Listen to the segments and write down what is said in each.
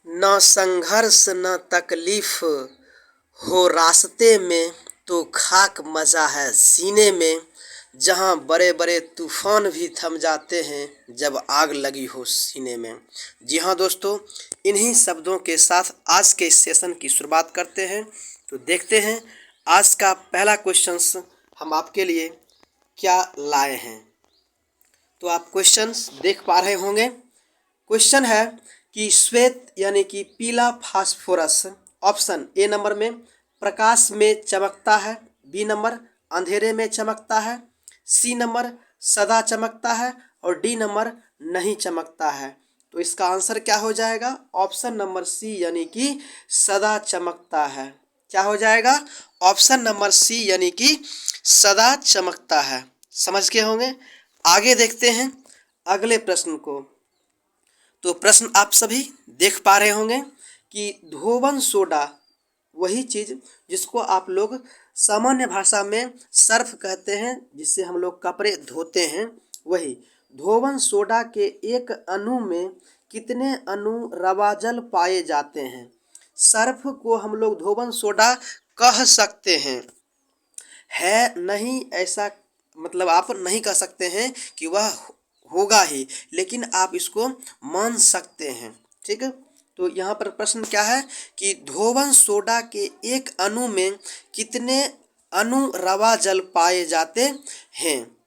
न संघर्ष न तकलीफ हो रास्ते में, तो खाक मज़ा है सीने में। जहाँ बड़े बड़े तूफान भी थम जाते हैं जब आग लगी हो सीने में। जी हाँ दोस्तों, इन्हीं शब्दों के साथ आज के इस सेशन की शुरुआत करते हैं। तो देखते हैं आज का पहला क्वेश्चंस हम आपके लिए क्या लाए हैं। तो आप क्वेश्चंस देख पा रहे होंगे। क्वेश्चन है कि श्वेत यानी कि पीला फास्फोरस ऑप्शन ए नंबर में प्रकाश में चमकता है, बी नंबर अंधेरे में चमकता है, सी नंबर सदा चमकता है और डी नंबर नहीं चमकता है। तो इसका आंसर क्या हो जाएगा? ऑप्शन नंबर सी यानी कि सदा चमकता है। क्या हो जाएगा? ऑप्शन नंबर सी यानी कि सदा चमकता है। समझ गए होंगे। आगे देखते हैं अगले प्रश्न को। तो प्रश्न आप सभी देख पा रहे होंगे कि धोवन सोडा, वही चीज़ जिसको आप लोग सामान्य भाषा में सर्फ कहते हैं, जिससे हम लोग कपड़े धोते हैं, वही धोवन सोडा के एक अणु में कितने अणु रवा जल पाए जाते हैं? सर्फ को हम लोग धोवन सोडा कह सकते हैं, है नहीं ऐसा मतलब आप नहीं कह सकते हैं कि वह होगा ही, लेकिन आप इसको मान सकते हैं। ठीक है, तो यहाँ पर प्रश्न क्या है कि धोवन सोडा के एक अणु में कितने अणु रवा जल पाए जाते हैं?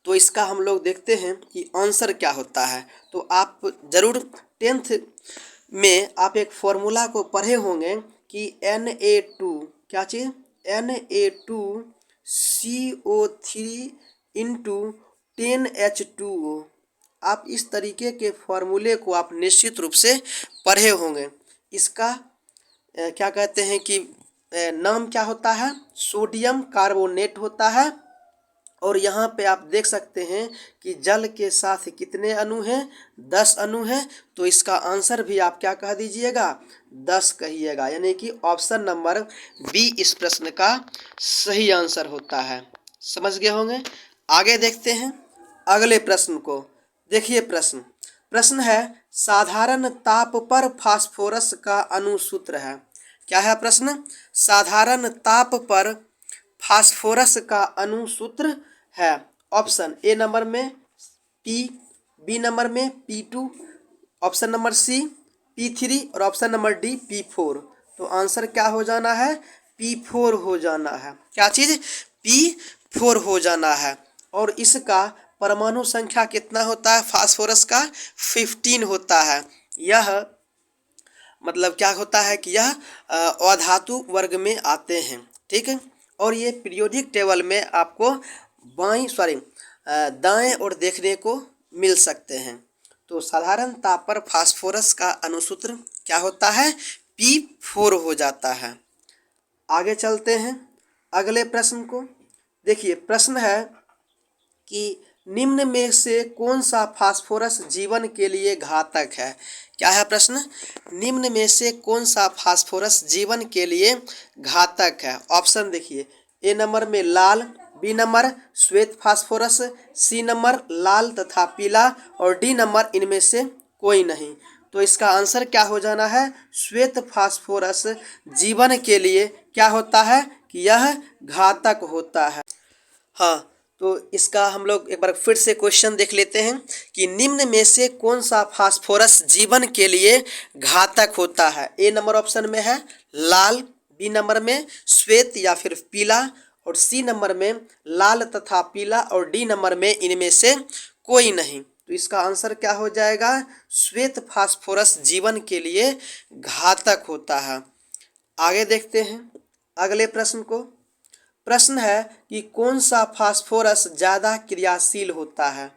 तो इसका हम लोग देखते हैं कि आंसर क्या होता है। तो आप ज़रूर 10th में आप एक फॉर्मूला को पढ़े होंगे कि Na2 क्या चीज़ Na2CO3 इंटू 10H2O। आप इस तरीके के फॉर्मूले को आप निश्चित रूप से पढ़े होंगे। इसका क्या कहते हैं कि नाम क्या होता है? सोडियम कार्बोनेट होता है। और यहाँ पे आप देख सकते हैं कि जल के साथ कितने अणु हैं? 10 अणु हैं। तो इसका आंसर भी आप क्या कह दीजिएगा? 10 कहिएगा, यानी कि ऑप्शन नंबर बी इस प्रश्न का सही आंसर होता है। समझ गए होंगे। आगे देखते हैं अगले प्रश्न को। देखिए प्रश्न है साधारण ताप पर फास्फोरस का अणुसूत्र है। क्या है प्रश्न? साधारण ताप पर फास्फोरस का अणुसूत्र है। ऑप्शन ए नंबर में P, बी नंबर में P2, option number C P3 और ऑप्शन नंबर डी P4। तो आंसर क्या हो जाना है? P4 हो जाना है। क्या चीज़? P4 हो जाना है। और इसका परमाणु संख्या कितना होता है? फास्फोरस का 15 होता है। यह मतलब क्या होता है कि यह अधातु वर्ग में आते हैं। ठीक है, और ये पीरियोडिक टेबल में आपको दाएं और देखने को मिल सकते हैं। तो साधारण ताप पर फास्फोरस का अणुसूत्र क्या होता है? P4 हो जाता है। आगे चलते हैं अगले प्रश्न को। देखिए प्रश्न है कि निम्न में से कौन सा फास्फोरस जीवन के लिए घातक है? क्या है प्रश्न? निम्न में से कौन सा फास्फोरस जीवन के लिए घातक है? ऑप्शन देखिए, ए नंबर में लाल, बी नंबर श्वेत फास्फोरस, सी नंबर लाल तथा पीला और डी नंबर इनमें से कोई नहीं। तो इसका आंसर क्या हो जाना है? श्वेत फास्फोरस जीवन के लिए क्या होता है कि यह घातक होता है। हाँ, तो इसका हम लोग एक बार फिर से क्वेश्चन देख लेते हैं कि निम्न में से कौन सा फास्फोरस जीवन के लिए घातक होता है? ए नंबर ऑप्शन में है लाल, बी नंबर में श्वेत या फिर पीला और सी नंबर में लाल तथा पीला और डी नंबर में इनमें से कोई नहीं। तो इसका आंसर क्या हो जाएगा? श्वेत फास्फोरस जीवन के लिए घातक होता है। आगे देखते हैं अगले प्रश्न को। प्रश्न है कि कौन सा फास्फोरस ज़्यादा क्रियाशील होता है?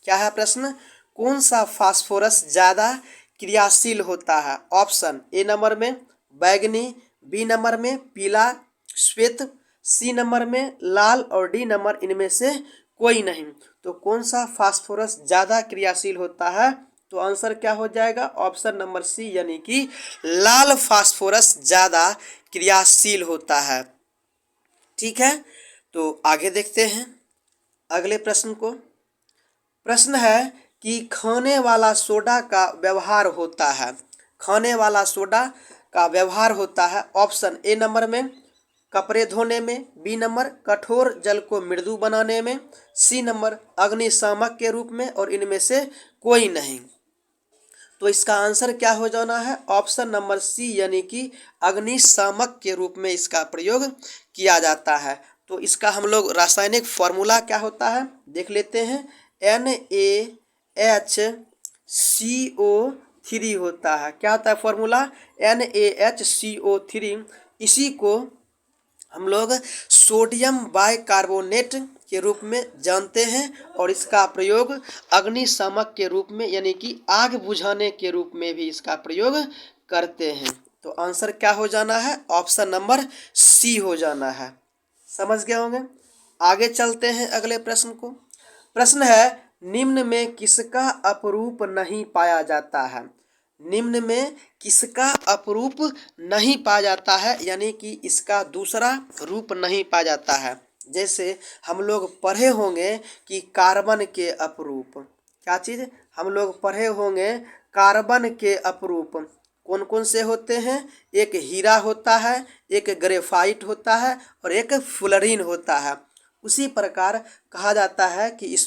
क्या है प्रश्न? कौन सा फास्फोरस ज़्यादा क्रियाशील होता है? ऑप्शन ए नंबर में बैगनी, बी नंबर में पीला श्वेत, सी नंबर में लाल और डी नंबर इनमें से कोई नहीं। तो कौन सा फास्फोरस ज़्यादा क्रियाशील होता है? तो आंसर क्या हो जाएगा? ऑप्शन नंबर सी यानी कि लाल फास्फोरस ज़्यादा क्रियाशील होता है। ठीक है, तो आगे देखते हैं अगले प्रश्न को। प्रश्न है कि खाने वाला सोडा का व्यवहार होता है। खाने वाला सोडा का व्यवहार होता है ऑप्शन ए नंबर में कपड़े धोने में, बी नंबर कठोर जल को मृदु बनाने में, सी नंबर अग्निशामक के रूप में और इनमें से कोई नहीं। तो इसका आंसर क्या हो जाना है ऑप्शन नंबर सी यानी कि अग्निशामक के रूप में इसका प्रयोग किया जाता है। तो इसका हम लोग रासायनिक फॉर्मूला क्या होता है देख लेते हैं। NaHCO3 होता है। क्या होता है फॉर्मूला NaHCO3। इसी को हम लोग सोडियम बाइकार्बोनेट के रूप में जानते हैं और इसका प्रयोग अग्निशामक के रूप में यानी कि आग बुझाने के रूप में भी इसका प्रयोग करते हैं। तो आंसर क्या हो जाना है ऑप्शन नंबर सी हो जाना है। समझ गए होंगे। आगे चलते हैं अगले प्रश्न को। प्रश्न है निम्न में किसका अपरूप नहीं पाया जाता है। निम्न में किसका अपरूप नहीं पाया जाता है यानी कि इसका दूसरा रूप नहीं पाया जाता है। जैसे हम लोग पढ़े होंगे कि कार्बन के अपरूप, क्या चीज़ हम लोग पढ़े होंगे कार्बन के अपरूप कौन कौन से होते हैं। एक हीरा होता है, एक ग्रेफाइट होता है और एक फ्लोरीन होता है। उसी प्रकार कहा जाता है कि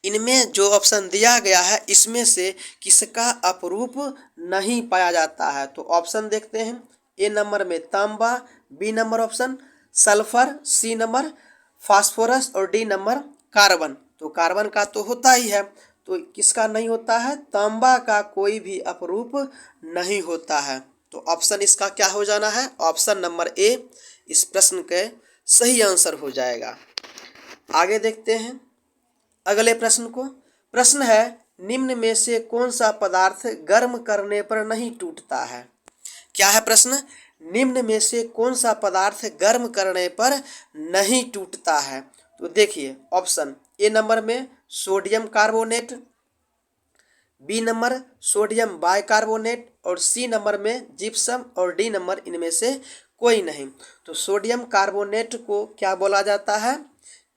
इनमें जो ऑप्शन दिया गया है इसमें से किसका अपरूप नहीं पाया जाता है। तो ऑप्शन देखते हैं। ए नंबर में तांबा, B number option sulphur, C number phosphorus और डी नंबर कार्बन। तो कार्बन का तो होता ही है, तो किसका नहीं होता है तांबा का कोई भी अपरूप नहीं होता है। तो ऑप्शन इसका क्या हो जाना है ऑप्शन नंबर ए इस प्रश्न के सही आंसर हो जाएगा। आगे देखते हैं अगले प्रश्न को। प्रश्न है निम्न में से कौन सा पदार्थ गर्म करने पर नहीं टूटता है। क्या है प्रश्न निम्न में से कौन सा पदार्थ गर्म करने पर नहीं टूटता है। तो देखिए ऑप्शन ए नंबर में sodium carbonate, B number sodium bicarbonate और सी नंबर में जिप्सम और डी नंबर इनमें से कोई नहीं। तो सोडियम कार्बोनेट को क्या बोला जाता है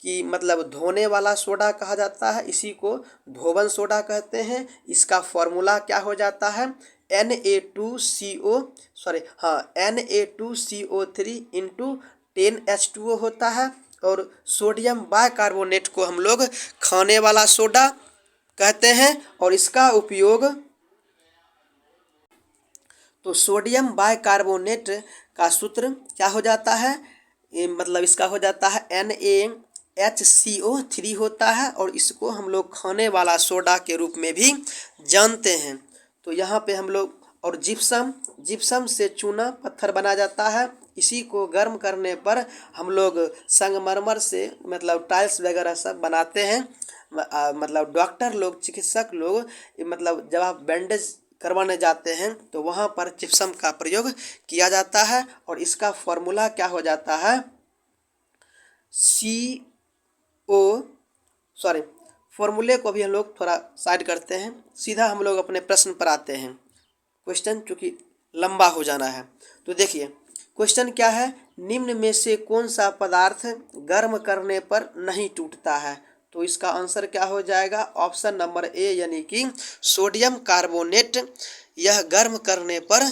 कि मतलब धोने वाला सोडा कहा जाता है, इसी को धोबन सोडा कहते हैं। इसका फॉर्मूला क्या हो जाता है Na2CO3 इंटू 10H2O होता है। और सोडियम बाइकार्बोनेट को हम लोग खाने वाला सोडा कहते हैं और इसका उपयोग तो सोडियम बाइकार्बोनेट का सूत्र क्या हो जाता है मतलब इसका हो जाता है NaHCO3 होता है और इसको हम लोग खाने वाला सोडा के रूप में भी जानते हैं। तो यहाँ पे हम लोग और जिप्सम से चूना पत्थर बना जाता है। इसी को गर्म करने पर हम लोग संगमरमर से मतलब टाइल्स वगैरह सब बनाते हैं। मतलब डॉक्टर लोग चिकित्सक लोग मतलब जब आप बैंडेज करवाने जाते हैं तो वहाँ पर जिप्सम का प्रयोग किया जाता है और इसका फॉर्मूला क्या हो जाता है फॉर्मूले को भी हम लोग थोड़ा साइड करते हैं, सीधा हम लोग अपने प्रश्न पर आते हैं। क्वेश्चन चूँकि लंबा हो जाना है तो देखिए क्वेश्चन क्या है निम्न में से कौन सा पदार्थ गर्म करने पर नहीं टूटता है। तो इसका आंसर क्या हो जाएगा ऑप्शन नंबर ए यानी कि सोडियम कार्बोनेट। यह गर्म करने पर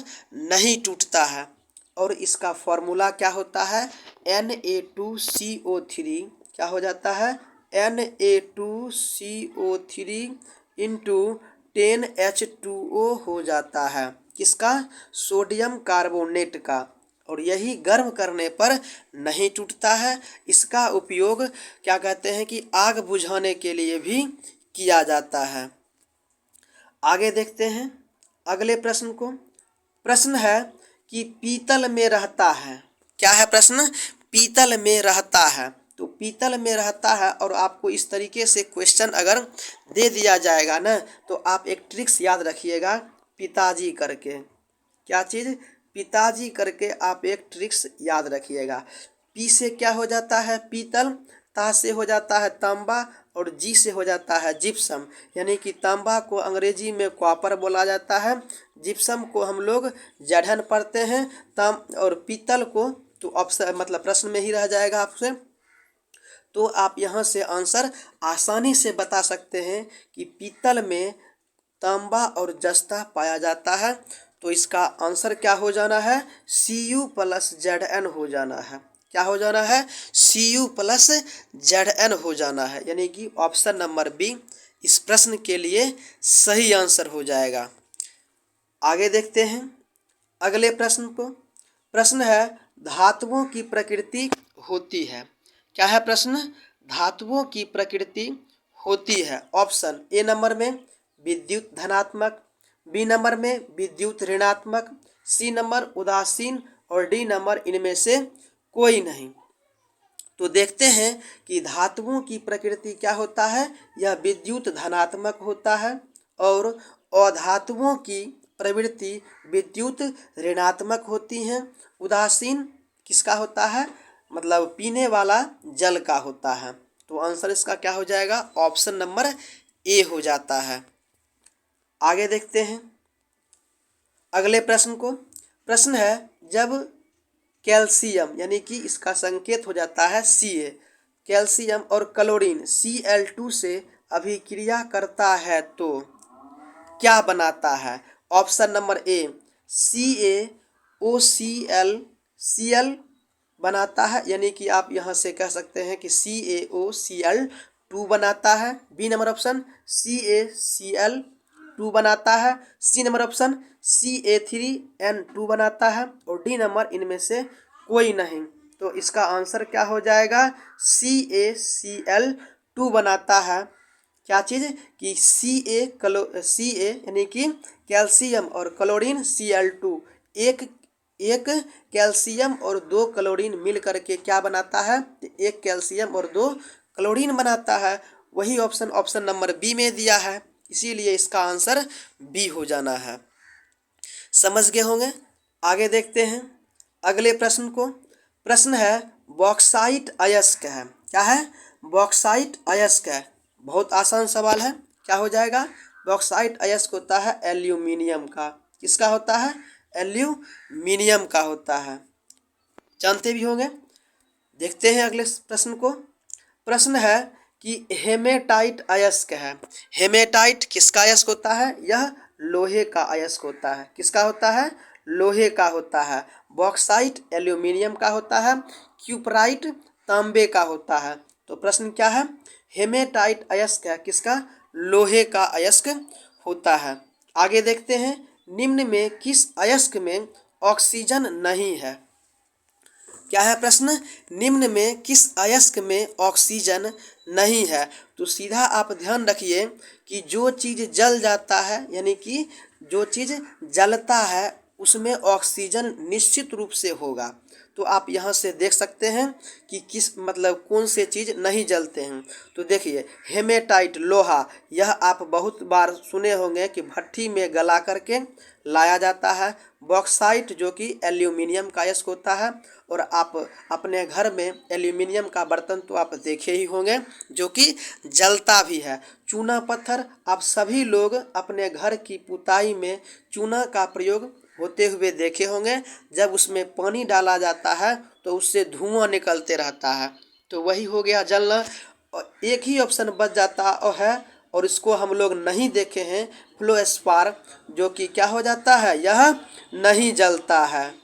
नहीं टूटता है और इसका फॉर्मूला क्या होता है Na2CO3 क्या हो जाता है Na2CO3 इंटू 10H2O हो जाता है। किसका सोडियम कार्बोनेट का। और यही गर्म करने पर नहीं टूटता है। इसका उपयोग क्या कहते हैं कि आग बुझाने के लिए भी किया जाता है। आगे देखते हैं अगले प्रश्न को। प्रश्न है कि पीतल में रहता है। क्या है प्रश्न पीतल में रहता है। तो पीतल में रहता है और आपको इस तरीके से क्वेश्चन अगर दे दिया जाएगा ना तो आप एक ट्रिक्स याद रखिएगा पिताजी करके। क्या चीज़ पिताजी करके आप एक ट्रिक्स याद रखिएगा। पी से क्या हो जाता है पीतल, ता से हो जाता है तांबा और जी से हो जाता है जिप्सम। यानी कि तांबा को अंग्रेजी में कॉपर बोला जाता है, जिप्सम को हम लोग जढ़न पढ़ते हैं और पीतल को तो ऑप्शन मतलब प्रश्न में ही रह जाएगा आपसे। तो आप यहाँ से आंसर आसानी से बता सकते हैं कि पीतल में तांबा और जस्ता पाया जाता है। तो इसका आंसर क्या हो जाना है, Cu प्लस Zn हो जाना है। क्या हो जाना है, Cu प्लस Zn हो जाना है, यानी कि ऑप्शन नंबर बी इस प्रश्न के लिए सही आंसर हो जाएगा। आगे देखते हैं अगले प्रश्न को। प्रश्न है धातुओं की प्रकृति होती है। क्या है प्रश्न, धातुओं की प्रकृति होती है। ऑप्शन ए नंबर में विद्युत धनात्मक, बी नंबर में विद्युत ऋणात्मक, सी नंबर उदासीन और डी नंबर इनमें से कोई नहीं। तो देखते हैं कि धातुओं की प्रकृति क्या होता है, यह विद्युत धनात्मक होता है और अधातुओं की प्रवृत्ति विद्युत ऋणात्मक होती हैं। उदासीन किसका होता है, मतलब पीने वाला जल का होता है। तो आंसर इसका क्या हो जाएगा, ऑप्शन नंबर ए हो जाता है। आगे देखते हैं अगले प्रश्न को। प्रश्न है जब कैल्शियम, यानी कि इसका संकेत हो जाता है Ca, कैल्शियम और क्लोरीन Cl2 से अभिक्रिया करता है तो क्या बनाता है। ऑप्शन नंबर ए CaOCl बनाता है, यानी कि आप यहाँ से कह सकते हैं कि CaOCl2 बनाता है। बी नंबर ऑप्शन CaCl2 बनाता है। सी नंबर ऑप्शन Ca3N2 बनाता है और डी नंबर इनमें से कोई नहीं। तो इसका आंसर क्या हो जाएगा, CaCl2 बनाता है। क्या चीज़ कि Ca यानी कि कैल्शियम और क्लोरीन Cl2, एक कैल्शियम और 2 क्लोरीन मिल करके क्या बनाता है, एक कैल्शियम और 2 क्लोरीन बनाता है। वही ऑप्शन नंबर बी में दिया है, इसीलिए इसका आंसर बी हो जाना है। समझ गए होंगे। आगे देखते हैं अगले प्रश्न को। प्रश्न है बॉक्साइट अयस्क है। क्या है, बॉक्साइट अयस्क है। बहुत आसान सवाल है। क्या हो जाएगा, बॉक्साइट अयस्क होता है एल्यूमिनियम का। किसका होता है, एल्यूमिनियम का होता है, जानते भी होंगे। देखते हैं अगले प्रश्न को। प्रश्न है कि हेमेटाइट अयस्क है। हेमेटाइट किसका अयस्क होता है, यह लोहे का अयस्क होता है। किसका होता है, लोहे का होता है। बॉक्साइट एल्यूमिनियम का होता है, क्यूपराइट तांबे का होता है। तो प्रश्न क्या है, हेमेटाइट अयस्क है किसका, लोहे का अयस्क होता है। आगे देखते हैं निम्न में किस अयस्क में ऑक्सीजन नहीं है। क्या है प्रश्न, निम्न में किस अयस्क में ऑक्सीजन नहीं है। तो सीधा आप ध्यान रखिए कि जो चीज़ जल जाता है, यानी कि जो चीज़ जलता है उसमें ऑक्सीजन निश्चित रूप से होगा। तो आप यहाँ से देख सकते हैं कि किस मतलब कौन से चीज़ नहीं जलते हैं। तो देखिए हेमेटाइट लोहा, यह आप बहुत बार सुने होंगे कि भट्ठी में गला करके लाया जाता है। बॉक्साइट जो कि एल्यूमिनियम का अयस्क होता है, और आप अपने घर में एल्यूमिनियम का बर्तन तो आप देखे ही होंगे जो कि जलता भी है। चूना पत्थर, आप सभी लोग अपने घर की पुताई में चूना का प्रयोग होते हुए देखे होंगे। जब उसमें पानी डाला जाता है तो उससे धुआं निकलते रहता है, तो वही हो गया जलना। और एक ही ऑप्शन बच जाता है और इसको हम लोग नहीं देखे हैं, फ्लोस्पार, जो कि क्या हो जाता है, यह नहीं जलता है।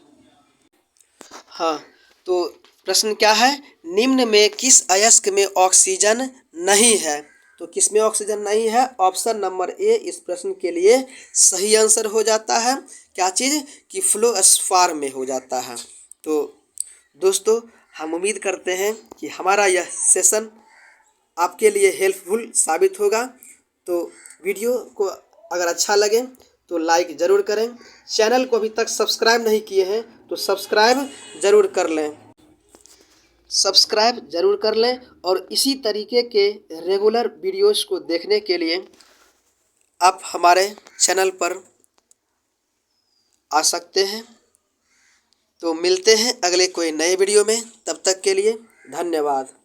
हाँ, तो प्रश्न क्या है, निम्न में किस अयस्क में ऑक्सीजन नहीं है। तो किस में ऑक्सीजन नहीं है, ऑप्शन नंबर ए इस प्रश्न के लिए सही आंसर हो जाता है। क्या चीज़ कि फ्लोस्पार में हो जाता है। तो दोस्तों हम उम्मीद करते हैं कि हमारा यह सेशन आपके लिए हेल्पफुल साबित होगा। तो वीडियो को अगर अच्छा लगे तो लाइक ज़रूर करें। चैनल को अभी तक सब्सक्राइब नहीं किए हैं तो सब्सक्राइब ज़रूर कर लें, सब्सक्राइब ज़रूर कर लें। और इसी तरीके के रेगुलर वीडियोस को देखने के लिए आप हमारे चैनल पर आ सकते हैं। तो मिलते हैं अगले कोई नए वीडियो में, तब तक के लिए धन्यवाद।